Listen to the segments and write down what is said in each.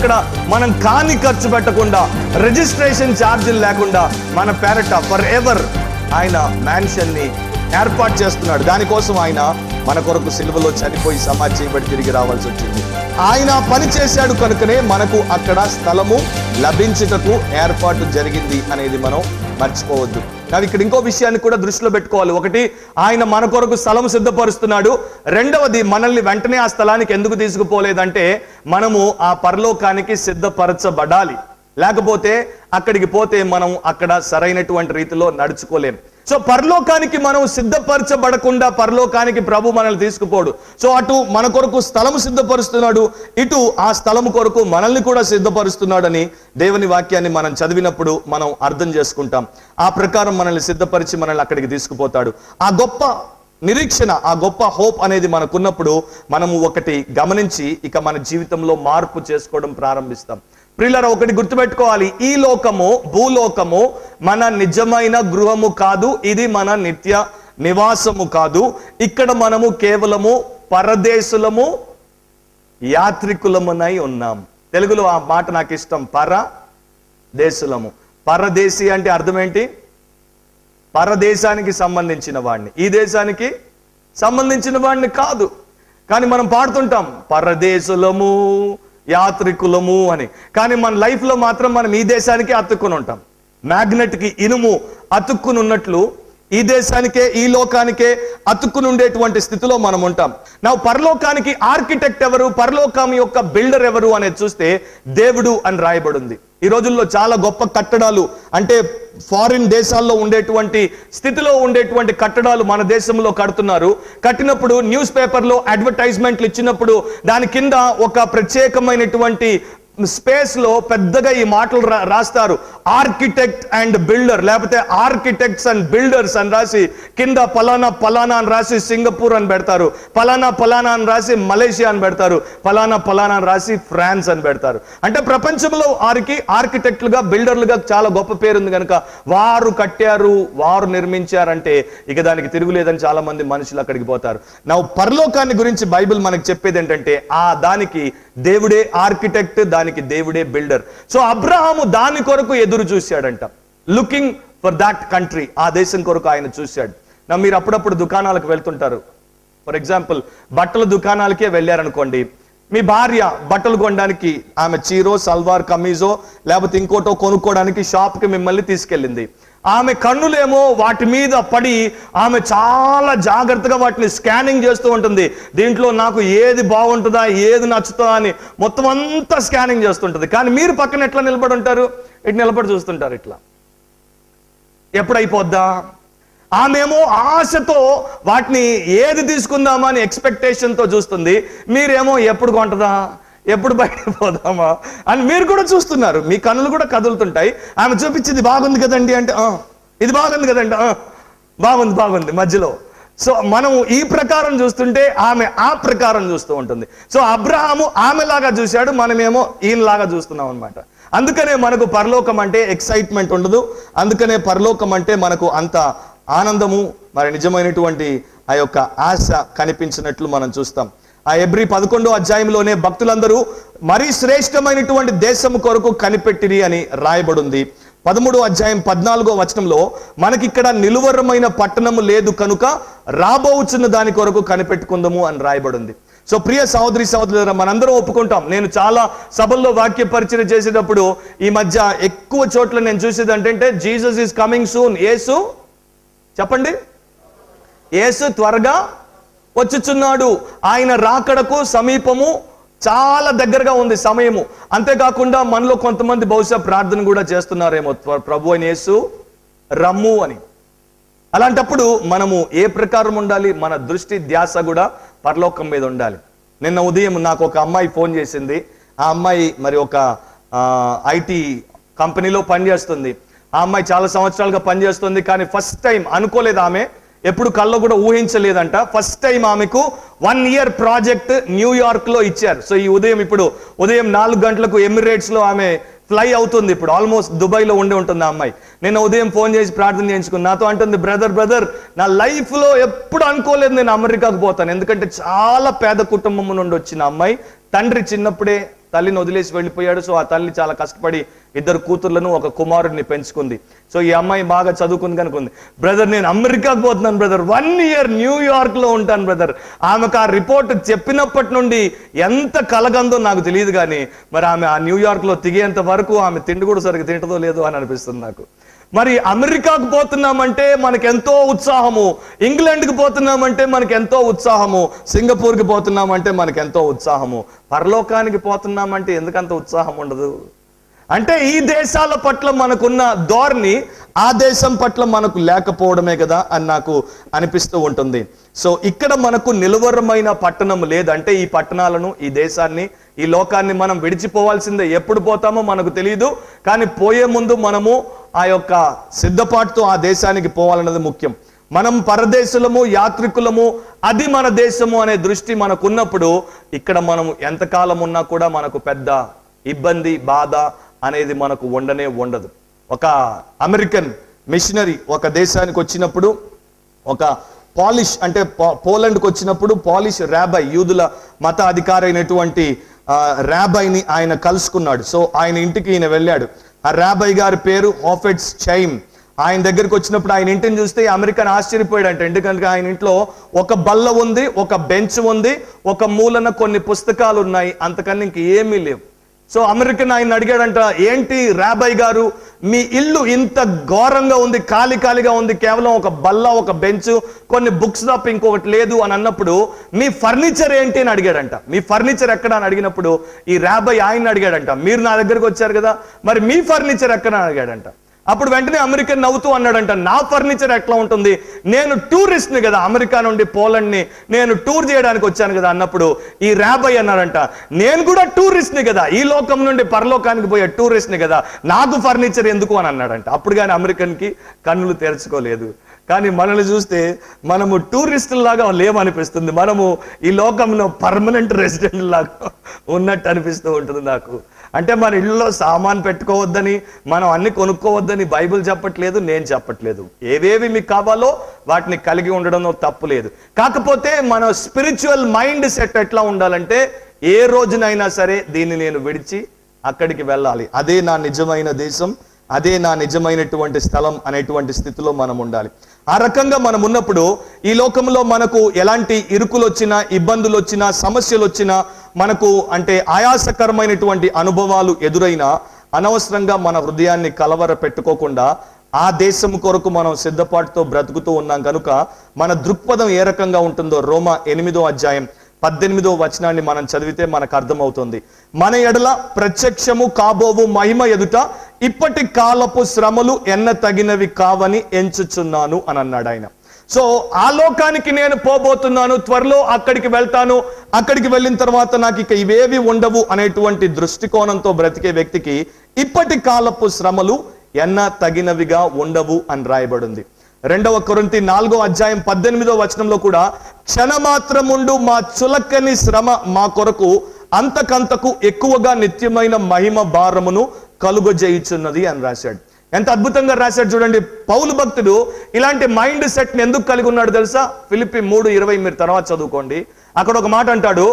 ఇక్కడ మనం కాని ఖర్చు పెట్టకుండా, రిజిస్ట్రేషన్ ఛార్జీలు లేకుండా మన పేరట ఫర్ ఎవర్ ఆయన మ్యాన్షన్ ని ఏర్పాటు చేస్తున్నాడు. దానికోసం ఆయన మన కొరకు సిలువలో చనిపోయి సమాధి చేయబడి తిరిగి రావాల్సి వచ్చింది. ఆయన పని చేశాడు కనుకనే మనకు అక్కడ స్థలము లభించుటకు ఏర్పాటు జరిగింది అనేది మనం మర్చిపోవద్దు. కానీ ఇక్కడ ఇంకో విషయాన్ని కూడా దృష్టిలో పెట్టుకోవాలి. ఒకటి, ఆయన మన కొరకు స్థలం సిద్ధపరుస్తున్నాడు. రెండవది, మనల్ని వెంటనే ఆ స్థలానికి ఎందుకు తీసుకుపోలేదంటే మనము ఆ పరలోకానికి సిద్ధపరచబడాలి. లేకపోతే అక్కడికి పోతే మనం అక్కడ సరైనటువంటి రీతిలో నడుచుకోలేం. సో పరలోకానికి మనం సిద్ధపరచబడకుండా పరలోకానికి ప్రభు మనల్ని తీసుకుపోడు. సో అటు మన కొరకు స్థలము సిద్ధపరుస్తున్నాడు, ఇటు ఆ స్థలము కొరకు మనల్ని కూడా సిద్ధపరుస్తున్నాడని దేవుని వాక్యాన్ని మనం చదివినప్పుడు మనం అర్థం చేసుకుంటాం. ఆ ప్రకారం మనల్ని సిద్ధపరిచి మనల్ని అక్కడికి తీసుకుపోతాడు. ఆ గొప్ప నిరీక్షణ, ఆ గొప్ప హోప్ అనేది మనకున్నప్పుడు మనము ఒకటి గమనించి ఇక మన జీవితంలో మార్పు చేసుకోవడం ప్రారంభిస్తాం. ప్రియులారా, ఒకటి గుర్తుపెట్టుకోవాలి, ఈ లోకము, భూలోకము మన నిజమైన గృహము కాదు, ఇది మన నిత్య నివాసము కాదు. ఇక్కడ మనము కేవలము పరదేశులము, యాత్రికులమునై ఉన్నాం. తెలుగులో ఆ మాట నాకు ఇష్టం, పరదేశులము. పరదేశి అంటే అర్థం ఏంటి? పరదేశానికి సంబంధించిన వాడిని, ఈ దేశానికి సంబంధించిన వాడిని కాదు. కానీ మనం పాడుతుంటాం పరదేశులము, యాత్రికులము అని. కానీ మన లైఫ్లో మాత్రం మనం ఈ దేశానికి అతుక్కుని ఉంటాం. మ్యాగ్నెట్కి ఇనుము అతుక్కుని ఉన్నట్లు ఈ దేశానికే, ఈ లోకానికే అతుక్కుని ఉండేటువంటి స్థితిలో మనం ఉంటాం. నా పరలోకానికి ఆర్కిటెక్ట్ ఎవరు, పరలోకం యొక్క బిల్డర్ ఎవరు అనేది చూస్తే దేవుడు అని రాయబడింది. ఈ రోజుల్లో చాలా గొప్ప కట్టడాలు, అంటే ఫారిన్ దేశాల్లో ఉండేటువంటి స్థితిలో ఉండేటువంటి కట్టడాలు మన దేశంలో కడుతున్నారు. కట్టినప్పుడు న్యూస్ పేపర్లో అడ్వర్టైజ్మెంట్లు ఇచ్చినప్పుడు దాని కింద ఒక ప్రత్యేకమైనటువంటి స్పేస్ లో పెద్దగా ఈ మాటలు రాస్తారు, ఆర్కిటెక్ట్ అండ్ బిల్డర్, లేకపోతే ఆర్కిటెక్ట్స్ అండ్ బిల్డర్స్ అని రాసి కింద పలానా పలానా అని రాసి సింగపూర్ అని పెడతారు, పలానా పలానా అని రాసి మలేషియా అని పెడతారు, పలానా పలానా అని రాసి ఫ్రాన్స్ అని పెడతారు. అంటే ప్రపంచంలో వారికి ఆర్కిటెక్ట్లుగా, బిల్డర్లుగా చాలా గొప్ప పేరుంది కనుక వారు కట్టారు, వారు నిర్మించారంటే ఇక దానికి తిరుగులేదని చాలా మంది మనుషులు అక్కడికి పోతారు. నా పరలోకాన్ని గురించి బైబిల్ మనకు చెప్పేది ఏంటంటే దానికి దేవుడే ఆర్కిటెక్ట్, దానికి దేవుడే బిల్డర్. సో అబ్రహాము దాని కొరకు ఎదురు చూశాడంట, లుకింగ్ ఫర్ దాట్ కంట్రీ, ఆ దేశం కొరకు ఆయన చూశాడు. మీరు అప్పుడప్పుడు దుకాణాలకు వెళ్తుంటారు. ఫర్ ఎగ్జాంపుల్ బట్టల దుకాణాలకే వెళ్ళారనుకోండి, మీ భార్య బట్టలు కొనడానికి ఆమె చీరో, సల్వార్ కమీజో లేకపోతే ఇంకోటో కొనుక్కోవడానికి షాప్కి మిమ్మల్ని తీసుకెళ్ళింది. ఆమె కన్నులేమో వాటి మీద పడి ఆమె చాలా జాగ్రత్తగా వాటిని స్కానింగ్ చేస్తూ ఉంటుంది. దీంట్లో నాకు ఏది బాగుంటుందా, ఏది నచ్చుతుందా అని మొత్తం అంతా స్కానింగ్ చేస్తుంటుంది. కానీ మీరు పక్కన ఎట్లా నిలబడి ఉంటారు? ఇటు నిలబడి చూస్తుంటారు, ఇట్లా ఎప్పుడైపోద్దా. ఆమెమో ఆశతో వాటిని ఏది తీసుకుందామా అని ఎక్స్పెక్టేషన్తో చూస్తుంది. మీరేమో ఎప్పుడు కొంటదా, ఎప్పుడు బయటకు పోదామా అని మీరు కూడా చూస్తున్నారు. మీ కన్నులు కూడా కదులుతుంటాయి. ఆమె చూపించింది బాగుంది కదండి అంటే ఇది బాగుంది కదండి, బాగుంది బాగుంది మధ్యలో. సో మనం ఈ ప్రకారం చూస్తుంటే ఆమె ఆ ప్రకారం చూస్తూ ఉంటుంది. సో అబ్రహాము ఆమెలాగా చూశాడు, మనమేమో ఈయనలాగా చూస్తున్నాం అనమాట. అందుకనే మనకు పరలోకం అంటే ఎక్సైట్మెంట్ ఉండదు. అందుకనే పరలోకం అంటే మనకు అంత ఆనందము, మరి నిజమైనటువంటి ఆ యొక్క ఆశ కనిపించినట్లు మనం చూస్తాం. ఆ ఎబ్రీ 11వ అధ్యాయంలోనే భక్తులందరూ మరీ శ్రేష్టమైనటువంటి దేశం కొరకు కనిపెట్టిరి అని రాయబడింది. 13వ అధ్యాయం 14వ వచనంలో మనకిక్కడ నిలువరమైన పట్టణము లేదు కనుక రాబోచున్న దాని కొరకు కనిపెట్టుకుందాము అని రాయబడింది. సో ప్రియ సహోదరి సహోదరులారా, మనందరం ఒప్పుకుంటాం. నేను చాలా సభల్లో వాక్య పరిచయం చేసేటప్పుడు ఈ మధ్య ఎక్కువ చోట్ల నేను చూసేది అంటే జీసస్ ఈజ్ కమింగ్ సూన్. యేసు చెప్పండి, యేసు త్వరగా వచ్చుచున్నాడు, ఆయన రాకడకు సమీపము చాలా దగ్గరగా ఉంది సమయము. అంతేకాకుండా మనలో కొంతమంది బహుశా ప్రార్థన కూడా చేస్తున్నారేమో, ప్రభు అయిన యేసు రమ్ము అని. అలాంటప్పుడు మనము ఏ ప్రకారం ఉండాలి? మన దృష్టి ధ్యాస కూడా పరలోకం మీద ఉండాలి. నిన్న ఉదయం నాకు ఒక అమ్మాయి ఫోన్ చేసింది. ఆ అమ్మాయి మరి ఒక ఐటీ కంపెనీలో పనిచేస్తుంది. ఆ అమ్మాయి చాలా సంవత్సరాలుగా పనిచేస్తుంది. కానీ ఫస్ట్ టైం అనుకోలేదు, ఆమె ఎప్పుడు కల్లో కూడా ఊహించలేదంట. ఫస్ట్ టైం ఆమెకు 1 year ప్రాజెక్ట్ న్యూయార్క్ లో ఇచ్చారు. సో ఈ ఉదయం 4 గంటలకు ఎమిరేట్స్ లో ఆమె ఫ్లై అవుతుంది. ఇప్పుడు ఆల్మోస్ట్ దుబాయ్లో ఉండి ఉంటుంది ఆ అమ్మాయి. నిన్న ఉదయం ఫోన్ చేసి ప్రార్థన చేయించుకుని నాతో అంటుంది, బ్రదర్ నా లైఫ్లో ఎప్పుడు అనుకోలేదు నేను అమెరికాకు పోతాను. ఎందుకంటే చాలా పేద కుటుంబం నుండి వచ్చిన అమ్మాయి, తండ్రి చిన్నప్పుడే తల్లిని వదిలేసి వెళ్ళిపోయాడు. సో ఆ తల్లి చాలా కష్టపడి 2 కూతుర్లను 1 కుమారుడిని పెంచుకుంది. సో ఈ అమ్మాయి బాగా చదువుకుంది కనుకుంది, బ్రదర్ నేను అమెరికాకు పోతున్నాను బ్రదర్, 1 year న్యూయార్క్ లో ఉంటాను బ్రదర్. ఆమెకు ఆ రిపోర్ట్ చెప్పినప్పటి నుండి ఎంత కలగందో నాకు తెలియదు, కానీ మరి ఆమె ఆ న్యూయార్క్ లో దిగేంత వరకు ఆమె తిండి కూడా సరిగ్గా తింటదో లేదో అని అనిపిస్తుంది నాకు. మరి అమెరికాకు పోతున్నామంటే మనకెంతో ఉత్సాహము, ఇంగ్లాండ్కి పోతున్నామంటే మనకెంతో ఉత్సాహము, సింగపూర్కి పోతున్నామంటే మనకెంతో ఉత్సాహము, పరలోకానికి పోతున్నామంటే ఎందుకంత ఉత్సాహం ఉండదు? అంటే ఈ దేశాల పట్ల మనకున్న ధోరణి ఆ దేశం పట్ల మనకు లేకపోవడమే కదా అని నాకు అనిపిస్తూ ఉంటుంది. సో ఇక్కడ మనకు నిలువరమైన పట్టణం లేదంటే ఈ పట్టణాలను, ఈ దేశాన్ని, ఈ లోకాన్ని మనం విడిచిపోవాల్సిందే. ఎప్పుడు పోతామో మనకు తెలియదు, కానీ పోయే ముందు మనము ఆ యొక్క సిద్ధపాటుతో ఆ దేశానికి పోవాలన్నది ముఖ్యం. మనం పరదేశులము, యాత్రికులము, అది మన దేశము అనే దృష్టి మనకున్నప్పుడు ఇక్కడ మనం ఎంతకాలం ఉన్నా కూడా మనకు పెద్ద ఇబ్బంది, బాధ అనేది మనకు ఉండనే ఉండదు. ఒక అమెరికన్ మిషనరీ ఒక దేశానికి వచ్చినప్పుడు, ఒక పాలిష్ అంటే పోలాండ్కి వచ్చినప్పుడు పాలిష్ రాబాయ్, యూదుల మత అధికారి అయినటువంటి రాబాయ్ని ఆయన కలుసుకున్నాడు. సో ఆయన ఇంటికి ఈయన వెళ్ళాడు. ఆ రాబాయ్ గారి పేరు హాఫెట్స్ చైమ్. ఆయన దగ్గరికి వచ్చినప్పుడు ఆయన ఇంటిని చూస్తే అమెరికన్ ఆశ్చర్యపోయాడంట. ఎందుకంటే ఆయన ఇంట్లో ఒక బల్ల ఉంది, ఒక బెంచ్ ఉంది, ఒక మూలన కొన్ని పుస్తకాలు ఉన్నాయి, అంతకన్నా ఇంక ఏమీ లేవు. సో అమెరికన్ ఆయన అడిగాడంట, ఏంటి రాబాయ్ గారు మీ ఇల్లు ఇంత ఘోరంగా ఉంది, ఖాళీగా ఉంది, కేవలం ఒక బల్ల, ఒక బెంచ్, కొన్ని బుక్స్ తప్ప ఇంకొకటి లేదు అని అన్నప్పుడు మీ ఫర్నిచర్ ఏంటి అని అడిగాడంట. మీ ఫర్నిచర్ ఎక్కడ అని అడిగినప్పుడు ఈ రాబాయ్ ఆయన అడిగాడంట, మీరు నా దగ్గరకు వచ్చారు కదా, మరి మీ ఫర్నిచర్ ఎక్కడ అని అడిగాడంట. అప్పుడు వెంటనే అమెరికన్ నవ్వుతూ అన్నాడంట, నా ఫర్నిచర్ ఎట్లా ఉంటుంది, నేను టూరిస్ట్ని కదా, అమెరికా నుండి పోలాండ్ని నేను టూర్ చేయడానికి వచ్చాను కదా అన్నప్పుడు ఈ రాబాయ్ అన్నాడంట, నేను కూడా టూరిస్ట్ని కదా, ఈ లోకం నుండి పరలోకానికి పోయే టూరిస్ట్ని కదా, నాకు ఫర్నిచర్ ఎందుకు అని అన్నాడంట. అప్పుడు కానీ అమెరికన్కి కన్నులు తెరుచుకోలేదు. కానీ మనల్ని చూస్తే మనము టూరిస్టులాగా లేమనిపిస్తుంది, మనము ఈ లోకంలో పర్మనెంట్ రెసిడెంట్ లాగా ఉన్నట్టు అనిపిస్తూ ఉంటుంది నాకు. అంటే మన ఇళ్ళలో సామాన్ పెట్టుకోవద్దని, మనం అన్ని కొనుక్కోవద్దని బైబిల్ చెప్పట్లేదు, నేను చెప్పట్లేదు. ఏవేవి మీకు కావాలో వాటిని కలిగి ఉండడంలో తప్పు లేదు. కాకపోతే మన స్పిరిచువల్ మైండ్ సెట్ ఎట్లా ఉండాలంటే ఏ రోజునైనా సరే దీన్ని నేను విడిచి అక్కడికి వెళ్ళాలి, అదే నా నిజమైన దేశం, అదే నా నిజమైనటువంటి స్థలం అనేటువంటి స్థితిలో మనం ఉండాలి. ఆ రకంగా మనం ఉన్నప్పుడు ఈ లోకంలో మనకు ఎలాంటి ఇరుకులు వచ్చినా, ఇబ్బందులు వచ్చినా, సమస్యలు వచ్చినా, మనకు అంటే ఆయాసకరమైనటువంటి అనుభవాలు ఎదురైనా అనవసరంగా మన హృదయాన్ని కలవర పెట్టుకోకుండా ఆ దేశం కొరకు మనం సిద్ధపాటుతో బ్రతుకుతూ ఉన్నాం కనుక మన దృక్పథం ఏ రకంగా ఉంటుందో రోమా 8వ అధ్యాయం 18వ వచనాన్ని మనం చదివితే మనకు అర్థమవుతుంది. మన ఎడల ప్రత్యక్షము కాబోవు మహిమ ఎదుట ఇప్పటి కాలపు శ్రమలు ఎన్న తగినవి కావని ఎంచుచున్నాను అని అన్నాడు ఆయన. సో ఆ లోకానికి నేను పోబోతున్నాను, త్వరలో అక్కడికి వెళ్తాను, అక్కడికి వెళ్ళిన తర్వాత నాకు ఇక ఇవేవి ఉండవు అనేటువంటి దృష్టికోణంతో బ్రతికే వ్యక్తికి ఇప్పటి కాలపు శ్రమలు ఎన్న తగినవిగా ఉండవు అని రాయబడింది. 2వ కొరింథీ 4వ అధ్యాయం 18వ వచనంలో కూడా క్షణమాత్రముండు మా చులకని శ్రమ మా కొరకు అంతకంతకు ఎక్కువగా నిత్యమైన మహిమ భారమును కలుగజేయుచున్నది అని రాశాడు. ఎంత అద్భుతంగా రాశాడు చూడండి. పౌలు భక్తుడు ఇలాంటి మైండ్ సెట్ ని ఎందుకు కలిగి ఉన్నాడు తెలుసా? ఫిలిప్పీ 3:20 మీరు తర్వాత చదువుకోండి. అక్కడ ఒక మాట అంటాడు,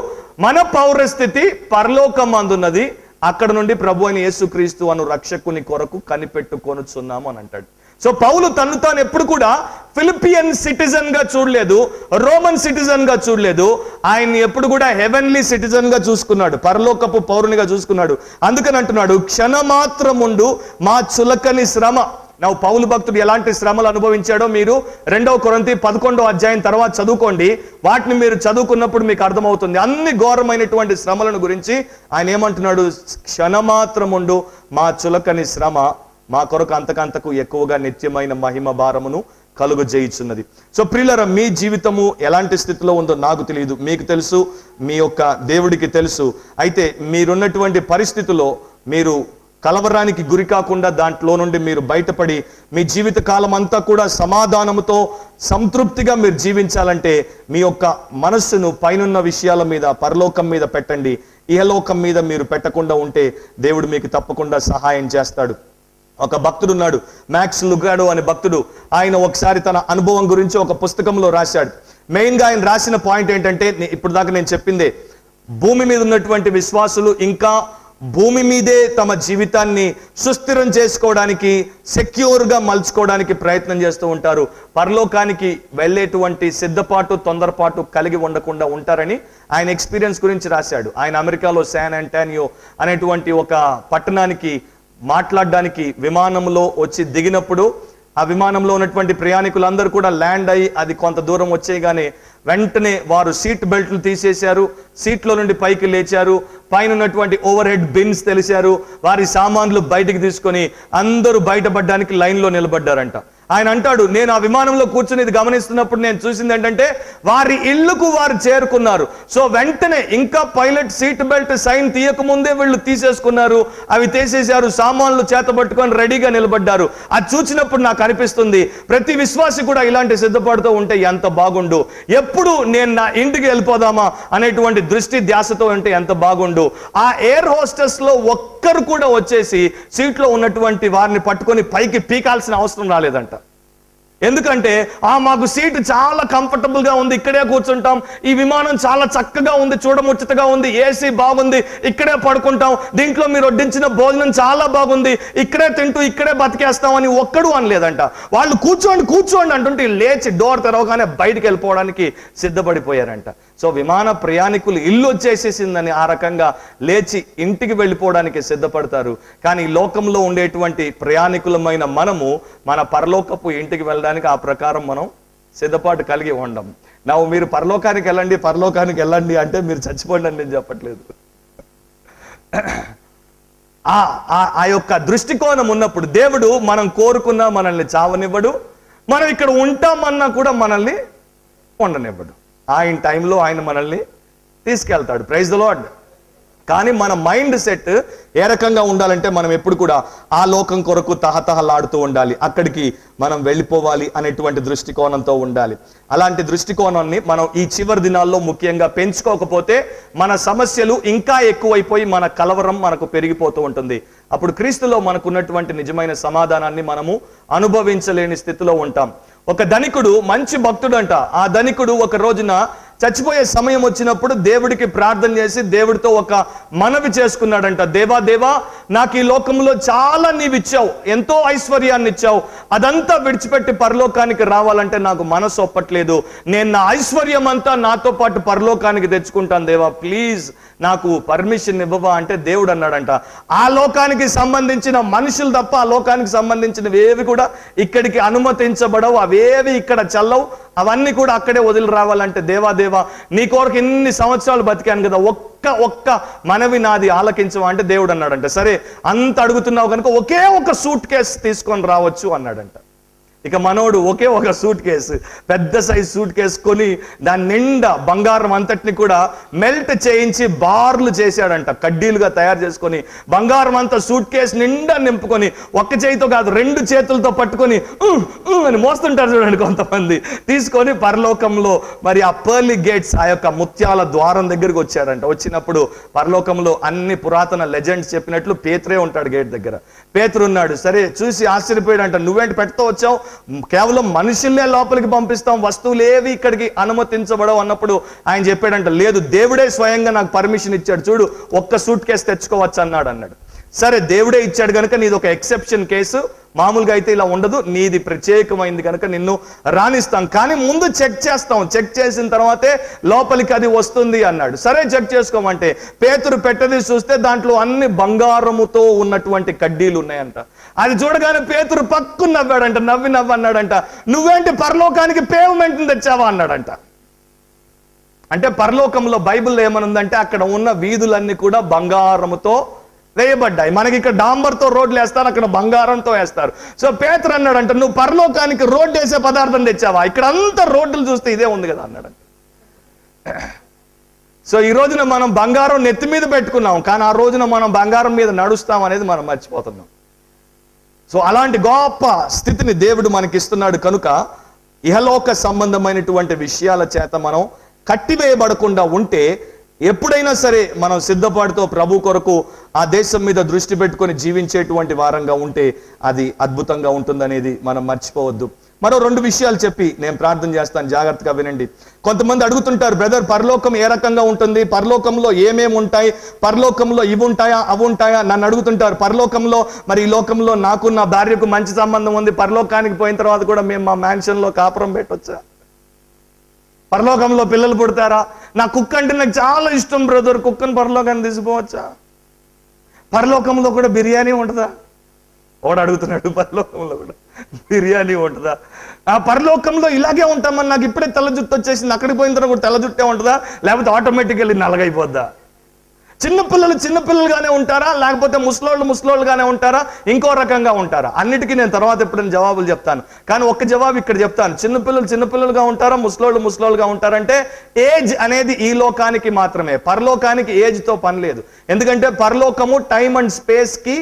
మన పౌరస్థితి పరలోకమందున్నది, అక్కడ నుండి ప్రభు అయిన యేసుక్రీస్తు అను రక్షకుని కొరకు కనిపెట్టుకొనుచున్నాము అని అంటాడు. సో పౌలు తను తాను ఎప్పుడు కూడా ఫిలిపియన్ సిటిజన్ గా చూడలేదు, రోమన్ సిటిజన్ గా చూడలేదు. ఆయన్ని ఎప్పుడు కూడా హెవెన్లీ సిటిజన్ గా చూసుకున్నాడు, పరలోకపు పౌరునిగా చూసుకున్నాడు. అందుకని అంటున్నాడు, క్షణమాత్రముండు మా చులకని శ్రమ. నా పౌలు భక్తుడు ఎలాంటి శ్రమలు అనుభవించాడో మీరు 2వ కొరింథీ 11వ అధ్యాయం తర్వాత చదువుకోండి. వాటిని మీరు చదువుకున్నప్పుడు మీకు అర్థమవుతుంది అన్ని ఘోరమైనటువంటి శ్రమలను గురించి. ఆయన ఏమంటున్నాడు, క్షణమాత్రముండు మా చులకని శ్రమ మా కొరకు అంతకంతకు ఎక్కువగా నిత్యమైన మహిమ భారమును కలుగజేయుచున్నది. సో ప్రియులారా, మీ జీవితము ఎలాంటి స్థితిలో ఉందో నాకు తెలియదు, మీకు తెలుసు, మీ యొక్క దేవుడికి తెలుసు. అయితే మీరున్నటువంటి పరిస్థితిలో మీరు కలవరానికి గురి కాకుండా దాంట్లో నుండి మీరు బయటపడి మీ జీవిత కాలం అంతా కూడా సమాధానముతో సంతృప్తిగా మీరు జీవించాలంటే మీ యొక్క మనస్సును పైనున్న విషయాల మీద, పరలోకం మీద పెట్టండి. ఇహలోకం మీద మీరు పెట్టకుండా ఉంటే దేవుడు మీకు తప్పకుండా సహాయం చేస్తాడు. ఒక భక్తుడు ఉన్నాడు, మ్యాక్స్ లుగాడో అనే భక్తుడు. ఆయన ఒకసారి తన అనుభవం గురించి ఒక పుస్తకంలో రాశాడు. మెయిన్గా ఆయన రాసిన పాయింట్ ఏంటంటే, ఇప్పుడు దాకా నేను చెప్పిందే, భూమి మీద ఉన్నటువంటి విశ్వాసులు ఇంకా భూమి మీదే తమ జీవితాన్ని సుస్థిరం చేసుకోవడానికి, సెక్యూర్గా మలుచుకోవడానికి ప్రయత్నం చేస్తూ ఉంటారు. పరలోకానికి వెళ్ళేటువంటి సిద్ధపాటు, తొందరపాటు కలిగి ఉండకుండా ఉంటారని ఆయన ఎక్స్పీరియన్స్ గురించి రాశాడు. ఆయన అమెరికాలో శాన్ అంటోనియో అనేటువంటి ఒక పట్టణానికి మాట్లాడడానికి విమానంలో వచ్చి దిగినప్పుడు ఆ విమానంలో ఉన్నటువంటి ప్రయాణికులందరూ కూడా ల్యాండ్ అయ్యి అది కొంత దూరం వచ్చేయగానే వెంటనే వారు సీట్ బెల్ట్లు తీసేశారు, సీట్లో నుండి పైకి లేచారు, పైన ఉన్నటువంటి ఓవర్ హెడ్ బిన్స్ తెలిసారు, వారి సామాన్లు బయటికి తీసుకొని అందరూ బయటపడడానికి లైన్లో నిలబడ్డారంట. ఆయన అంటాడు, నేను ఆ విమానంలో కూర్చుని ఇది గమనిస్తున్నప్పుడు నేను చూసింది ఏంటంటే వారి ఇళ్లకు వారు చేరుకున్నారు. సో వెంటనే ఇంకా పైలట్ సీట్ బెల్ట్ సైన్ తీయక ముందే వీళ్ళు తీసేసుకున్నారు, అవి తీసేశారు, సామాన్లు చేతబట్టుకొని రెడీగా నిలబడ్డారు. అది చూసినప్పుడు నాకు అనిపిస్తుంది ప్రతి విశ్వాసి కూడా ఇలాంటి సిద్ధపడుతూ ఉంటే ఎంత బాగుండు, ఎప్పుడు నేను నా ఇంటికి వెళ్ళిపోదామా అనేటువంటి దృష్టి ధ్యాసతో ఉంటే ఎంత బాగుండు. ఆ ఎయిర్ హోస్టెస్ లో ఒక్కరు కూడా వచ్చేసి సీట్లో ఉన్నటువంటి వారిని పట్టుకొని పైకి పీకాల్సిన అవసరం రాలేదంట. ఎందుకంటే మాకు సీట్ చాలా కంఫర్టబుల్ గా ఉంది, ఇక్కడే కూర్చుంటాం, ఈ విమానం చాలా చక్కగా ఉంది, చూడముచ్చటగా ఉంది, ఏసీ బాగుంది, ఇక్కడే పడుకుంటాం, దీంట్లో మీరు వడ్డించిన భోజనం చాలా బాగుంది, ఇక్కడే తింటూ ఇక్కడే బతికేస్తామని ఒక్కడు అనలేదంట. వాళ్ళు కూర్చోండి కూర్చోండి అంటుంటే లేచి డోర్ తెరవగానే బయటికి వెళ్ళిపోవడానికి సిద్ధపడిపోయారంట. సో విమాన ప్రయాణికులు ఇల్లు వచ్చేసేసిందని ఆ రకంగా లేచి ఇంటికి వెళ్ళిపోవడానికి సిద్ధపడతారు. కానీ ఈ లోకంలో ఉండేటువంటి ప్రయాణికులమైన మనము మన పరలోకపు ఇంటికి వెళ్ళడానికి ఆ ప్రకారం మనం సిద్ధపాటు కలిగి ఉండం. మీరు పరలోకానికి వెళ్ళండి అంటే మీరు చచ్చిపోండి అని నేను చెప్పట్లేదు. ఆ యొక్క దృష్టికోణం ఉన్నప్పుడు దేవుడు మనం కోరుకున్నా మనల్ని చావనివ్వడు, మనం ఇక్కడ ఉంటామన్నా కూడా మనల్ని ఉండనివ్వడు. ఆయన టైంలో ఆయన మనల్ని తీసుకెళ్తాడు. Praise the lord. కానీ మన మైండ్ సెట్ ఏ రకంగా ఉండాలంటే మనం ఎప్పుడు కూడా ఆ లోకం కొరకు తహతహలాడుతూ ఉండాలి, అక్కడికి మనం వెళ్ళిపోవాలి అనేటువంటి దృష్టికోణంతో ఉండాలి. అలాంటి దృష్టికోణాన్ని మనం ఈ చివరి దినాల్లో ముఖ్యంగా పెంచుకోకపోతే మన సమస్యలు ఇంకా ఎక్కువైపోయి మన కలవరం మనకు పెరిగిపోతూ ఉంటుంది. అప్పుడు క్రీస్తులో మనకున్నటువంటి నిజమైన సమాధానాన్ని మనము అనుభవించలేని స్థితిలో ఉంటాం. ఒక ధనికుడు మంచి భక్తుడంట. ఆ ధనికుడు ఒక రోజున చచ్చిపోయే సమయం వచ్చినప్పుడు దేవుడికి ప్రార్థన చేసి దేవుడితో ఒక మనవి చేసుకున్నాడంట. దేవా, నాకు ఈ లోకంలో చాలా నీవిచ్చావు, ఎంతో ఐశ్వర్యాన్ని ఇచ్చావు, అదంతా విడిచిపెట్టి పరలోకానికి రావాలంటే నాకు మనసు ఒప్పట్లేదు, నేను నా ఐశ్వర్యం అంతా నాతో పాటు పరలోకానికి తెచ్చుకుంటాను దేవా, ప్లీజ్ నాకు పర్మిషన్ ఇవ్వవా అంటే దేవుడు అన్నాడంట, ఆ లోకానికి సంబంధించిన మనుషులు తప్ప ఆ లోకానికి సంబంధించినవి ఏవి కూడా ఇక్కడికి అనుమతించబడవు, అవేవి ఇక్కడ చల్లవు, అవన్నీ కూడా అక్కడే వదిలి రావాలంటే దేవా నీ కొరకు ఇన్ని సంవత్సరాలు బతికాను కదా, ఒక్క మనవి నాది ఆలకించవా అంటే దేవుడు అన్నాడంట, సరే అంత అడుగుతున్నావు కనుక ఒకే ఒక సూట్ కేసు తీసుకొని రావచ్చు అన్నాడంట. ఇక మనోడు ఒకే ఒక సూట్ కేసు, పెద్ద సైజ్ సూట్ కేసు కొని దాని నిండా బంగారం అంతటిని కూడా మెల్ట్ చేయించి బార్లు చేశాడంట, కడ్డీలుగా తయారు చేసుకొని బంగారం అంతా సూట్ కేసు నిండా నింపుకొని ఒక్క చేతితో కాదు 2 చేతులతో పట్టుకొని అని మోస్తుంటారు చూడండి కొంతమంది, తీసుకొని పరలోకంలో మరి ఆ పర్లీ గేట్స్, ఆ యొక్క ముత్యాల ద్వారం దగ్గరికి వచ్చాడంట. వచ్చినప్పుడు పరలోకంలో అన్ని పురాతన లెజెండ్స్ చెప్పినట్లు పేతురే ఉంటాడు గేట్ దగ్గర. పేతురు ఉన్నాడు. సరే చూసి ఆశ్చర్యపోయాడంట, నువ్వేంటి పెట్టుతో వచ్చావు, కేవలం మనుషుల్నే లోపలికి పంపిస్తాం, వస్తువులు ఏవి ఇక్కడికి అనుమతించబడవు అన్నప్పుడు ఆయన చెప్పాడంట, లేదు దేవుడే స్వయంగా నాకు పర్మిషన్ ఇచ్చాడు, చూడు ఒక్క సూట్ కేసు తెచ్చుకోవచ్చు అన్నాడు. సరే దేవుడే ఇచ్చాడు కనుక నీది ఒక ఎక్సెప్షన్ కేసు, మామూలుగా అయితే ఇలా ఉండదు, నీది ప్రత్యేకమైంది కనుక నిన్ను రాణిస్తాం, కానీ ముందు చెక్ చేస్తాం, చెక్ చేసిన తర్వాతే లోపలికి అది వస్తుంది అన్నాడు. సరే చెక్ చేసుకోమంటే పేతురు పెట్టది చూస్తే దాంట్లో అన్ని బంగారముతో ఉన్నటువంటి కడ్డీలు ఉన్నాయంట. అది చూడగానే పేతురు పక్కన నవ్వాడంట, నవ్వి అన్నాడంట, నువ్వేంటి పరలోకానికి పేమెంట్ తెచ్చావా అన్నాడంట. అంటే పరలోకంలో బైబిల్లో ఏమనుందంటే అక్కడ ఉన్న వీధులన్నీ కూడా బంగారముతో వేయబడ్డాయి. మనకి ఇక్కడ డాంబర్తో రోడ్లు వేస్తారు, అక్కడ బంగారంతో వేస్తారు. సో పేతురు అన్నాడంట, నువ్వు పరలోకానికి రోడ్డు వేసే పదార్థం తెచ్చావా, ఇక్కడ అంతా రోడ్లు చూస్తే ఇదే ఉంది కదా అన్నాడు. సో ఈ రోజున మనం బంగారం నెత్తి మీద పెట్టుకున్నాం, కానీ ఆ రోజున మనం బంగారం మీద నడుస్తాం అనేది మనం మర్చిపోతున్నాం. సో అలాంటి గొప్ప స్థితిని దేవుడు మనకిస్తున్నాడు కనుక ఇహలోక సంబంధమైనటువంటి విషయాల చేత మనం కట్టివేయబడకుండా ఉంటే ఎప్పుడైనా సరే మనం సిద్ధపాటుతో ప్రభు కొరకు ఆ దేశం మీద దృష్టి పెట్టుకొని జీవించేటువంటి వారంగా ఉంటే అది అద్భుతంగా ఉంటుందనేది మనం మర్చిపోవద్దు. మరో 2 విషయాలు చెప్పి నేను ప్రార్థన చేస్తాను, జాగ్రత్తగా వినండి. కొంతమంది అడుగుతుంటారు, బ్రదర్ పరలోకం ఏ రకంగా ఉంటుంది, పరలోకంలో ఏమేమి ఉంటాయి, పరలోకంలో ఇవి ఉంటాయా అవి ఉంటాయా నన్ను అడుగుతుంటారు. పరలోకంలో మరి ఈ లోకంలో నాకు నా భార్యకు మంచి సంబంధం ఉంది, పరలోకానికి పోయిన తర్వాత కూడా మేము మా మ్యాన్షన్లో కాపురం పెట్టొచ్చా, పరలోకంలో పిల్లలు పుడతారా, నా కుక్క అంటే నాకు చాలా ఇష్టం బ్రదర్, కుక్కను పరలోకాన్ని తీసుకోవచ్చా, పరలోకంలో కూడా బిర్యానీ ఉంటుందా, ఒకడు అడుగుతున్నాడు, పరలోకంలో కూడా బిర్యానీ ఉంటుందా, ఆ పరలోకంలో ఇలాగే ఉంటామని నాకు ఇప్పుడే తెల్ల జుట్టు వచ్చేసింది, అక్కడికి పోయిన తర్వాత కూడా తెల్ల జుట్టే ఉంటుందా, లేకపోతే ఆటోమేటికల్లీ నల్లగైపోద్దా, చిన్నపిల్లలుగానే ఉంటారా, లేకపోతే ముసలోళ్ళుగానే ఉంటారా, ఇంకో రకంగా ఉంటారా, అన్నిటికీ నేను తర్వాత ఎప్పుడైనా జవాబులు చెప్తాను. కానీ ఒక్క జవాబు ఇక్కడ చెప్తాను, చిన్నపిల్లలుగా ఉంటారా, ముసలోళ్ళుగా ఉంటారంటే ఏజ్ అనేది ఈ లోకానికి మాత్రమే, పరలోకానికి ఏజ్తో పని లేదు. ఎందుకంటే పరలోకము టైం అండ్ స్పేస్కి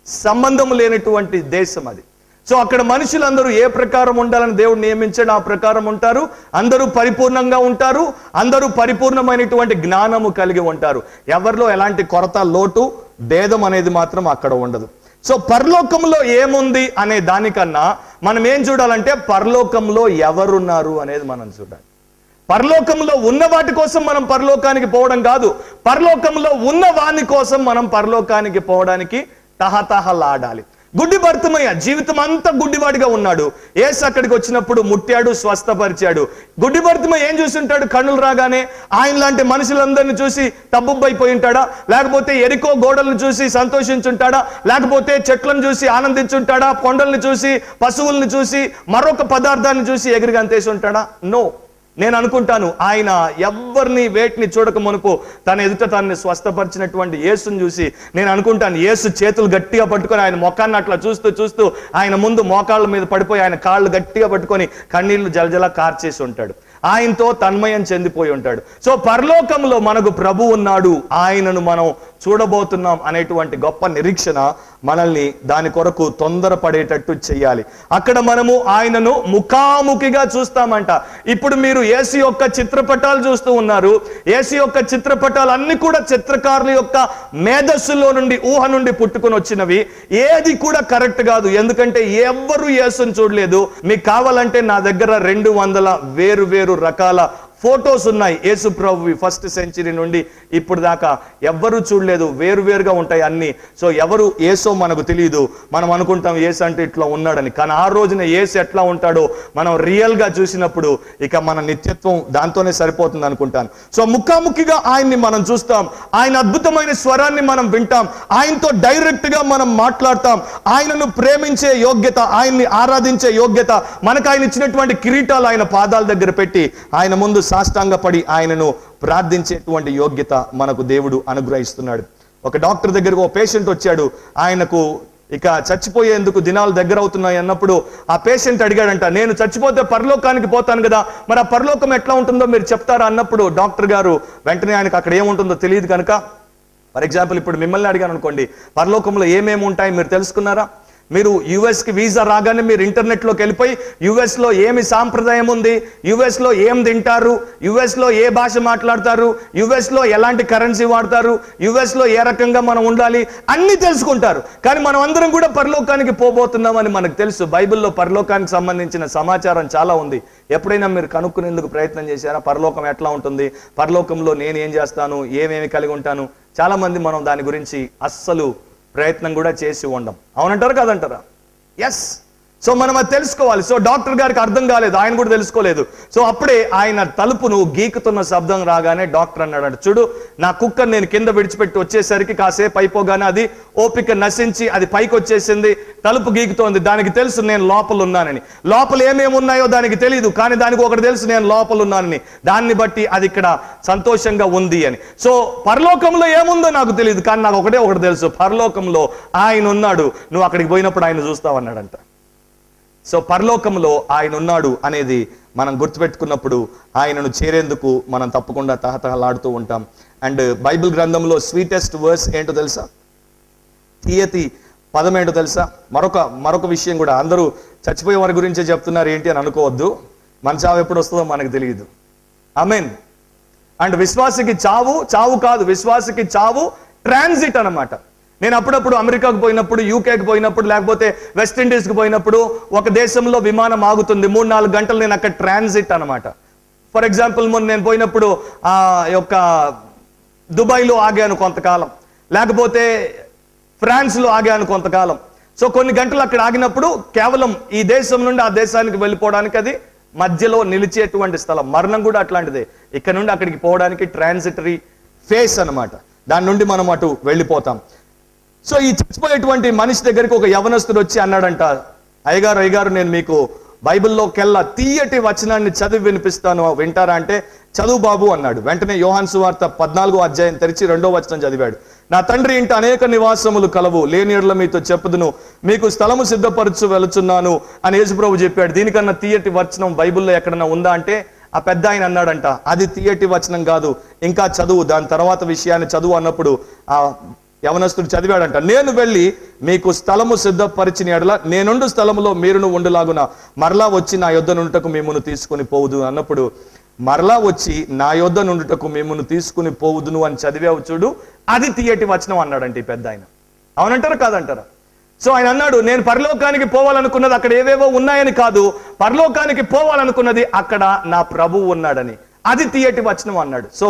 సంబంధం లేనటువంటి దేశం అది. సో అక్కడ మనుషులందరూ ఏ ప్రకారం ఉండాలని దేవుడు నియమించాడు ఆ ప్రకారం ఉంటారు, అందరూ పరిపూర్ణంగా ఉంటారు, అందరూ పరిపూర్ణమైనటువంటి జ్ఞానము కలిగి ఉంటారు, ఎవరిలో ఎలాంటి కొరత లోటు భేదం అనేది మాత్రం అక్కడ ఉండదు. సో పరలోకంలో ఏముంది అనే దానికన్నా మనం ఏం చూడాలంటే పరలోకంలో ఎవరున్నారు అనేది మనం చూడాలి. పరలోకంలో ఉన్న వాటి కోసం మనం పరలోకానికి పోవడం కాదు, పరలోకంలో ఉన్న వాని కోసం మనం పరలోకానికి పోవడానికి తహతహలాడాలి. గుడ్డి బర్తిమయ్య జీవితం అంతా గుడ్డివాడిగా ఉన్నాడు, యేసు అక్కడికి వచ్చినప్పుడు ముట్టాడు, స్వస్థపరిచాడు. గుడ్డి బర్తిమయ్య ఏం చూసి ఉంటాడు, కన్నులు రాగానే ఆయన లాంటి మనుషులందరినీ చూసి తబ్బుబ్బైపోయి ఉంటాడా, లేకపోతే ఎరికో గోడలను చూసి సంతోషించుంటాడా, లేకపోతే చెట్లను చూసి ఆనందించుంటాడా, కొండల్ని చూసి పశువుల్ని చూసి మరొక పదార్థాన్ని చూసి ఎగిరి గంతేసి ఉంటాడా? నో. నేను అనుకుంటాను ఆయన ఎవరిని వేటిని చూడక మునుపు తన ఎదుట తనని స్వస్థపరిచినటువంటి యేసుని చూసి నేను అనుకుంటాను యేసు చేతులు గట్టిగా పట్టుకొని ఆయన మొఖాన్ని అట్లా చూస్తూ ఆయన ముందు మోకాళ్ళ మీద పడిపోయి ఆయన కాళ్ళు గట్టిగా పట్టుకొని కన్నీళ్లు జలజల కార్చేసి ఉంటాడు, ఆయనతో తన్మయం చెందిపోయి ఉంటాడు. సో పరలోకంలో మనకు ప్రభు ఉన్నాడు, ఆయనను మనం చూడబోతున్నాం అనేటువంటి గొప్ప నిరీక్షణ మనల్ని దాని కొరకు తొందరపడేటట్టు చెయ్యాలి. అక్కడ మనము ఆయనను ముఖాముఖిగా చూస్తామంట. ఇప్పుడు మీరు యేసు యొక్క చిత్రపటాలు చూస్తూ ఉన్నారు, యేసు యొక్క చిత్రపటాలు అన్ని కూడా చిత్రకారుల యొక్క మేధస్సులో నుండి ఊహ నుండి పుట్టుకొని వచ్చినవి, ఏది కూడా కరెక్ట్ కాదు. ఎందుకంటే ఎవ్వరు యేసుని చూడలేదు. మీకు కావాలంటే నా దగ్గర 200 వేరు రకాల ఫోటోస్ ఉన్నాయి యేసు ప్రభువి, ఫస్ట్ సెంచరీ నుండి ఇప్పుడు దాకా ఎవ్వరూ చూడలేదు, వేరువేరుగా ఉంటాయి అన్ని. సో ఎవరు యేసో మనకు తెలియదు, మనం అనుకుంటాం యేసు అంటే ఇట్లా ఉన్నాడని, కానీ ఆ రోజున యేసు ఎట్లా ఉంటాడో మనం రియల్గా చూసినప్పుడు ఇక మన నిత్యత్వం దాంతోనే సరిపోతుంది అనుకుంటాను. సో ముఖాముఖిగా ఆయన్ని మనం చూస్తాం, ఆయన అద్భుతమైన స్వరాన్ని మనం వింటాం, ఆయనతో డైరెక్ట్గా మనం మాట్లాడతాం, ఆయనను ప్రేమించే యోగ్యత, ఆయన్ని ఆరాధించే యోగ్యత మనకు ఆయన ఇచ్చినటువంటి కిరీటాలు ఆయన పాదాల దగ్గర పెట్టి ఆయన ముందు సాష్టాంగపడి ఆయనను ప్రార్థించేటువంటి యోగ్యత మనకు దేవుడు అనుగ్రహిస్తున్నాడు. ఒక డాక్టర్ దగ్గరకు ఒక పేషెంట్ వచ్చాడు, ఆయనకు ఇక చచ్చిపోయేందుకు దినాలు దగ్గర అవుతున్నాయి అన్నప్పుడు ఆ పేషెంట్ అడిగాడంట, నేను చచ్చిపోతే పరలోకానికి పోతాను కదా, మరి ఆ పరలోకం ఎట్లా ఉంటుందో మీరు చెప్తారా అన్నప్పుడు డాక్టర్ గారు వెంటనే ఆయనకు అక్కడ ఏముంటుందో తెలియదు కనుక, ఫర్ ఎగ్జాంపుల్ ఇప్పుడు మిమ్మల్ని అడిగాను అనుకోండి, పరలోకంలో ఏమేమి ఉంటాయి మీరు తెలుసుకున్నారా? మీరు యుఎస్కి వీసా రాగానే మీరు ఇంటర్నెట్లోకి వెళ్ళిపోయి యుఎస్లో ఏమి సాంప్రదాయం ఉంది, యుఎస్లో ఏం తింటారు, యుఎస్లో ఏ భాష మాట్లాడతారు, యుఎస్లో ఎలాంటి కరెన్సీ వాడతారు, యుఎస్లో ఏ రకంగా మనం ఉండాలి అన్నీ తెలుసుకుంటారు. కానీ మనం అందరం కూడా పరలోకానికి పోబోతున్నామని మనకు తెలుసు. బైబిల్లో పరలోకానికి సంబంధించిన సమాచారం చాలా ఉంది. ఎప్పుడైనా మీరు కనుక్కునేందుకు ప్రయత్నం చేశారా? పరలోకం ఎట్లా ఉంటుంది, పరలోకంలో నేను ఏం చేస్తాను, ఏమేమి కలిగి ఉంటాను? చాలా మంది మనం దాని గురించి అస్సలు ప్రయత్నం కూడా చేసి ఉండం. అవునంటారు కాదంటారా? ఎస్. సో మనం అది తెలుసుకోవాలి. సో డాక్టర్ గారికి అర్థం కాలేదు, ఆయన కూడా తెలుసుకోలేదు. సో అప్పుడే ఆయన తలుపును గీకుతున్న శబ్దం రాగానే డాక్టర్ అన్నాడు, చూడు నా కుక్క నేను కింద విడిచిపెట్టి వచ్చేసరికి కాసేపు అయిపోగానే అది ఓపిక నశించి అది పైకి వచ్చేసింది, తలుపు గీకుతోంది, దానికి తెలుసు నేను లోపల ఉన్నానని. లోపల ఏమేమి ఉన్నాయో దానికి తెలియదు, కానీ దానికి ఒకటి తెలుసు నేను లోపల ఉన్నానని. దాన్ని బట్టి అది ఇక్కడ సంతోషంగా ఉంది అని. సో పరలోకంలో ఏముందో నాకు తెలియదు, కానీ నాకు ఒకటి తెలుసు, పరలోకంలో ఆయన ఉన్నాడు, నువ్వు అక్కడికి పోయినప్పుడు ఆయన చూస్తావన్నాడంట. సో పరలోకంలో ఆయన ఉన్నాడు అనేది మనం గుర్తుపెట్టుకున్నప్పుడు ఆయనను చేరేందుకు మనం తప్పకుండా తహతహలాడుతూ ఉంటాం. అండ్ బైబిల్ గ్రంథంలో స్వీటెస్ట్ వర్స్ ఏంటో తెలుసా? తీయతి పదం ఏంటో తెలుసా? మరొక విషయం కూడా, అందరూ చచ్చిపోయే వారి గురించే చెప్తున్నారు ఏంటి అని అనుకోవద్దు, మన చావు ఎప్పుడు వస్తుందో మనకు తెలియదు. ఆమేన్. అండ్ విశ్వాసికి చావు కాదు, విశ్వాసికి చావు ట్రాన్సిట్ అన్నమాట. నేను అప్పుడప్పుడు అమెరికాకు పోయినప్పుడు, యూకేకి పోయినప్పుడు, లేకపోతే వెస్టిండీస్కి పోయినప్పుడు ఒక దేశంలో విమానం ఆగుతుంది, 3-4 గంటలు నేను అక్కడ ట్రాన్సిట్ అనమాట. ఫర్ ఎగ్జాంపుల్ మొన్న నేను పోయినప్పుడు ఆ యొక్క దుబాయ్లో ఆగాను కొంతకాలం, లేకపోతే ఫ్రాన్స్లో ఆగాను కొంతకాలం. సో కొన్ని గంటలు అక్కడ ఆగినప్పుడు కేవలం ఈ దేశం నుండి ఆ దేశానికి వెళ్ళిపోవడానికి అది మధ్యలో నిలిచేటువంటి స్థలం. మరణం కూడా అట్లాంటిదే, ఇక్కడ నుండి అక్కడికి పోవడానికి ట్రాన్సిటరీ ఫేస్ అన్నమాట. దాని నుండి మనం అటు వెళ్ళిపోతాం. సో ఈ చచ్చిపోయేటువంటి మనిషి దగ్గరికి ఒక యవనస్తుడు వచ్చి అన్నాడంట, అయ్యగారు నేను మీకు బైబిల్లోకెల్లా తీయటి వచనాన్ని చదివి వినిపిస్తాను, వింటారా అంటే, చదువు బాబు అన్నాడు. వెంటనే యోహాను సువార్త 14వ అధ్యాయం తెరిచి 2వ వచనం చదివాడు. నా తండ్రి ఇంట అనేక నివాసములు కలవు, లేని యెడల మీతో చెప్పుదును, మీకు స్థలము సిద్ధపరచు వెళుచున్నాను అని యేసుప్రభు చెప్పాడు. దీనికన్నా తీయటి వచనం బైబిల్లో ఎక్కడన్నా ఉందా అంటే ఆ పెద్ద ఆయన అన్నాడంట, అది తీయటి వచనం కాదు, ఇంకా చదువు, దాని తర్వాత విషయాన్ని చదువు అన్నప్పుడు ఆ యవనస్తుడు చదివాడంట, నేను వెళ్ళి మీకు స్థలము సిద్ధపరిచిన యెడల నేనుండు స్థలములో మీరును ఉండులాగున మరలా వచ్చి నా యొద్ద నుండుటకు మిమ్మును తీసుకుని పోవుదు అన్నప్పుడు, మరలా వచ్చి నా యొద్ద నుండుటకు మిమ్మును తీసుకుని పోవుదును అని చదివావు చూడు, అది తీయటి వచనం అన్నాడంటే ఈ పెద్ద ఆయన. అవునంటారా కాదంటారా? సో ఆయన అన్నాడు, నేను పరలోకానికి పోవాలనుకున్నది అక్కడ ఏవేవో ఉన్నాయని కాదు, పరలోకానికి పోవాలనుకున్నది అక్కడ నా ప్రభువు ఉన్నాడని, అది తీయటి వచనం అన్నాడు. సో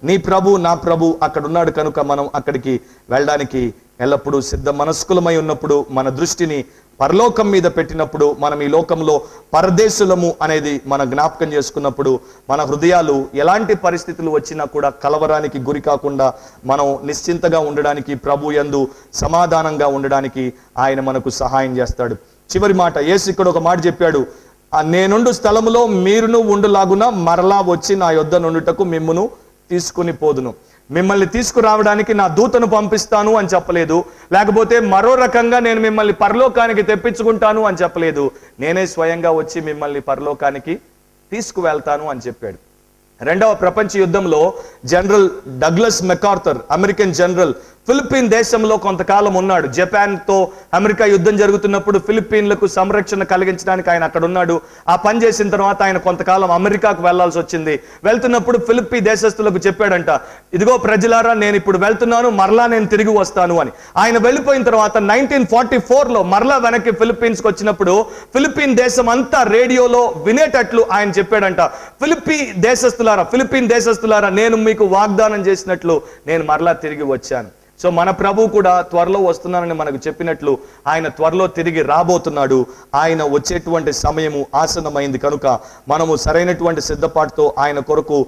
నీ ప్రభు నా ప్రభు అక్కడ ఉన్నాడు కనుక మనం అక్కడికి వెళ్ళడానికి ఎల్లప్పుడూ సిద్ధ మనస్కులమై ఉన్నప్పుడు, మన దృష్టిని పరలోకం మీద పెట్టినప్పుడు, మనం ఈ లోకంలో పరదేశులము అనేది మన జ్ఞాపకం చేసుకున్నప్పుడు, మన హృదయాలు ఎలాంటి పరిస్థితులు వచ్చినా కూడా కలవరానికి గురి కాకుండా మనం నిశ్చింతగా ఉండడానికి, ప్రభు యందు సమాధానంగా ఉండడానికి ఆయన మనకు సహాయం చేస్తాడు. చివరి మాట, యేసు ఇక్కడ ఒక మాట చెప్పాడు, నేనుండు స్థలములో మీరును ఉండులాగున మరలా వచ్చి నా యొద్ద నుండుటకు మిమ్మును తీసుకుని పోదును. మిమ్మల్ని తీసుకురావడానికి నా దూతను పంపిస్తాను అని చెప్పలేదు, లేకపోతే మరో రకంగా నేను మిమ్మల్ని పరలోకానికి తెప్పించుకుంటాను అని చెప్పలేదు, నేనే స్వయంగా వచ్చి మిమ్మల్ని పరలోకానికి తీసుకువెళ్తాను అని చెప్పాడు. రెండవ ప్రపంచ యుద్ధంలో general Douglas MacArthur, American general, Philippine దేశంలో కొంతకాలం ఉన్నాడు. జపాన్తో అమెరికా యుద్ధం జరుగుతున్నప్పుడు ఫిలిప్పీన్లకు సంరక్షణ కలిగించడానికి ఆయన అక్కడ ఉన్నాడు. ఆ పని చేసిన తర్వాత ఆయన కొంతకాలం అమెరికాకు వెళ్లాల్సి వచ్చింది. వెళ్తున్నప్పుడు ఫిలిప్పీ దేశస్తులకు చెప్పాడంట, ఇదిగో ప్రజలారా, నేను ఇప్పుడు వెళ్తున్నాను, మరలా నేను తిరిగి వస్తాను అని. ఆయన వెళ్ళిపోయిన తర్వాత 1944లో మరలా వెనక్కి ఫిలిప్పీన్స్కి వచ్చినప్పుడు ఫిలిప్పీన్ దేశం అంతా రేడియోలో వినేటట్లు ఆయన చెప్పాడంట, ఫిలిప్పీన్ దేశస్తులారా, నేను మీకు వాగ్దానం చేసినట్లు నేను మరలా తిరిగి వచ్చాను. సో మన ప్రభు కూడా త్వరలో వస్తున్నానని మనకు చెప్పినట్లు ఆయన త్వరలో తిరిగి రాబోతున్నాడు. ఆయన వచ్చేటువంటి సమయము ఆసన్నమైంది కనుక మనము సరైనటువంటి సిద్ధపాటుతో ఆయన కొరకు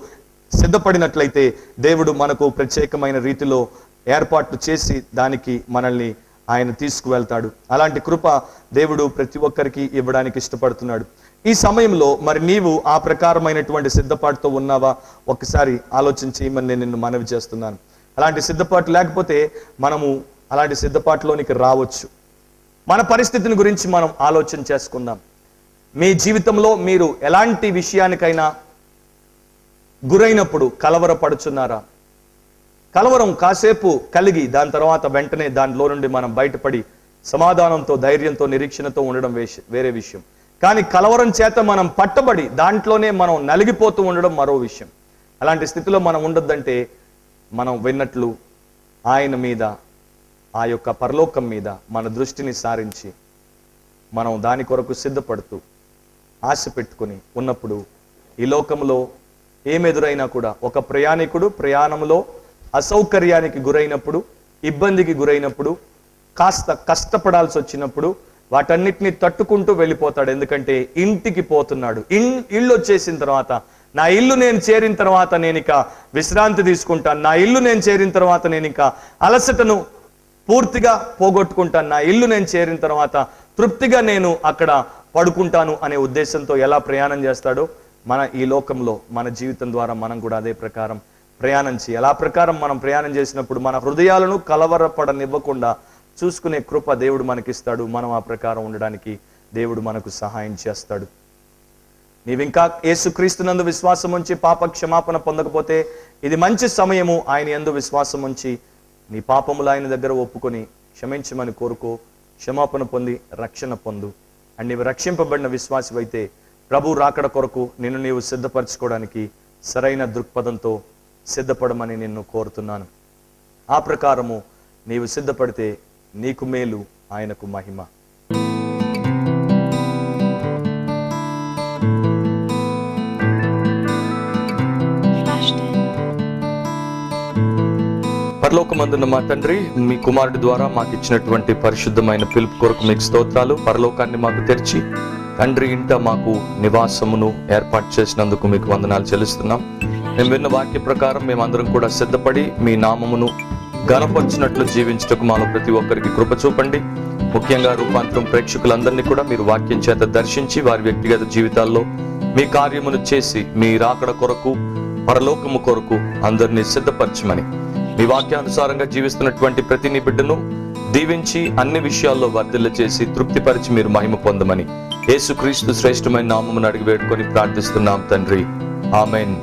సిద్ధపడినట్లయితే దేవుడు మనకు ప్రత్యేకమైన రీతిలో ఏర్పాట్లు చేసి దానికి మనల్ని ఆయన తీసుకువెళ్తాడు. అలాంటి కృప దేవుడు ప్రతి ఒక్కరికి ఇవ్వడానికి ఇష్టపడుతున్నాడు. ఈ సమయంలో మరి నీవు ఆ ప్రకారమైనటువంటి సిద్ధపాటుతో ఉన్నావా? ఒకసారి ఆలోచించి నేను నిన్ను మనవి చేస్తున్నాను. అలాంటి సిద్ధపాటు లేకపోతే మనము అలాంటి సిద్ధపాటులోనికి రావచ్చు. మన పరిస్థితిని గురించి మనం ఆలోచన చేసుకుందాం. మీ జీవితంలో మీరు ఎలాంటి విషయానికైనా గురైనప్పుడు కలవరపడుచున్నారా? కలవరం కాసేపు కలిగి దాని తర్వాత వెంటనే దానిలో నుండి మనం బయటపడి సమాధానంతో, ధైర్యంతో, నిరీక్షణతో ఉండడం వేరే విషయం. కానీ కలవరం చేత మనం పట్టబడి దాంట్లోనే మనం నలిగిపోతూ ఉండడం మరో విషయం. అలాంటి స్థితిలో మనం ఉండొద్దంటే మనం విన్నట్లు ఆయన మీద, ఆ యొక్క పరలోకం మీద మన దృష్టిని సారించి మనం దాని కొరకు సిద్ధపడుతూ ఆశ పెట్టుకుని ఉన్నప్పుడు ఈ లోకంలో ఏమెదురైనా కూడా, ఒక ప్రయాణికుడు ప్రయాణంలో అసౌకర్యానికి గురైనప్పుడు, ఇబ్బందికి గురైనప్పుడు, కాస్త కష్టపడాల్సి వచ్చినప్పుడు వాటన్నిటిని తట్టుకుంటూ వెళ్ళిపోతాడు. ఎందుకంటే ఇంటికి పోతున్నాడు. ఇల్లు వచ్చేసిన తర్వాత, నా ఇల్లు నేను చేరిన తర్వాత నేను ఇక విశ్రాంతి తీసుకుంటాను, నా ఇల్లు నేను చేరిన తర్వాత నేను ఇక అలసటను పూర్తిగా పోగొట్టుకుంటాను, నా ఇల్లు నేను చేరిన తర్వాత తృప్తిగా నేను అక్కడ పడుకుంటాను అనే ఉద్దేశంతో ఎలా ప్రయాణం చేస్తాడో మన ఈ లోకంలో మన జీవితం ద్వారా మనం కూడా అదే ప్రకారం ప్రయాణం చేయాలి. అలా ప్రకారం మనం ప్రయాణం చేసినప్పుడు మన హృదయాలను కలవరపడనివ్వకుండా చూసుకునే కృప దేవుడు మనకిస్తాడు. మనం ఆ ప్రకారం ఉండడానికి దేవుడు మనకు సహాయం చేస్తాడు. నీవింకా యేసుక్రీస్తునందు విశ్వాసం ఉంచి పాప క్షమాపణ పొందకపోతే ఇది మంచి సమయము. ఆయన యందు విశ్వాసం ఉంచి నీ పాపములు ఆయన దగ్గర ఒప్పుకొని క్షమించమని కోరుకో, క్షమాపణ పొంది రక్షణ పొందు. అండ్ నీవు రక్షింపబడిన విశ్వాసమైతే ప్రభు రాకడ కొరకు నిన్ను నీవు సిద్ధపరచుకోవడానికి సరైన దృక్పథంతో సిద్ధపడమని నిన్ను కోరుతున్నాను. ఆ ప్రకారము నీవు సిద్ధపడితే నీకు మేలు, ఆయనకు మహిమ. పరలోకమందున్న మా తండ్రి, మీ కుమారుడి ద్వారా మాకు ఇచ్చినటువంటి పరిశుద్ధమైన పిలుపు కొరకు మీకు స్తోత్రాలు. పరలోకాన్ని మాకు తెరిచి తండ్రి ఇంట మాకు నివాసమును ఏర్పాటు చేసినందుకు మీకు వందనాలు చెల్లిస్తున్నాం. మేము విన్న వాక్య ప్రకారం మేమందరం కూడా సిద్ధపడి మీ నామమును ఘనపరిచినట్లు జీవించటకు మాలో ప్రతి ఒక్కరికి కృప చూపండి. ముఖ్యంగా రూపాంతరం ప్రేక్షకులందరినీ కూడా మీరు వాక్యం చేత దర్శించి వారి వ్యక్తిగత జీవితాల్లో మీ కార్యమును చేసి మీ రాకడ కొరకు, పరలోకము కొరకు అందరినీ సిద్ధపరచమని, మీ వాక్యానుసారంగా జీవిస్తున్నటువంటి ప్రతి నీ బిడ్డను దీవించి అన్ని విషయాల్లో వర్ధిల్ల చేసి తృప్తిపరిచి మీరు మహిమ పొందమని యేసుక్రీస్తు శ్రేష్టమైన నామమును అడిగి వేడుకొని ప్రార్థిస్తున్నాం తండ్రి, ఆమేన్.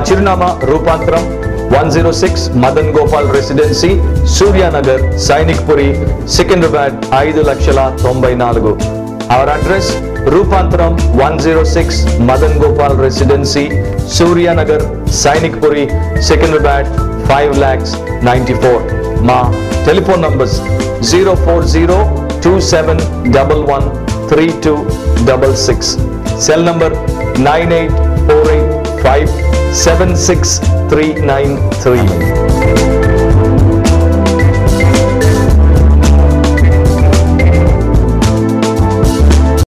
చిరునామా రూపాంతరం 106 Madan Gopal residency, Surya Nagar, Sainikpuri, Secunderabad 5,94,000. Our address రూపాంతరం 106 మదన్ గోపాల్ రెసిడెన్సీ, సూర్యానగర్, సైనిక్పురి, సికింద్రాబాద్ 5,94,000. మా టెలిఫోన్ నంబర్స్ 04027113266, సెల్ నంబర్ 9848576393.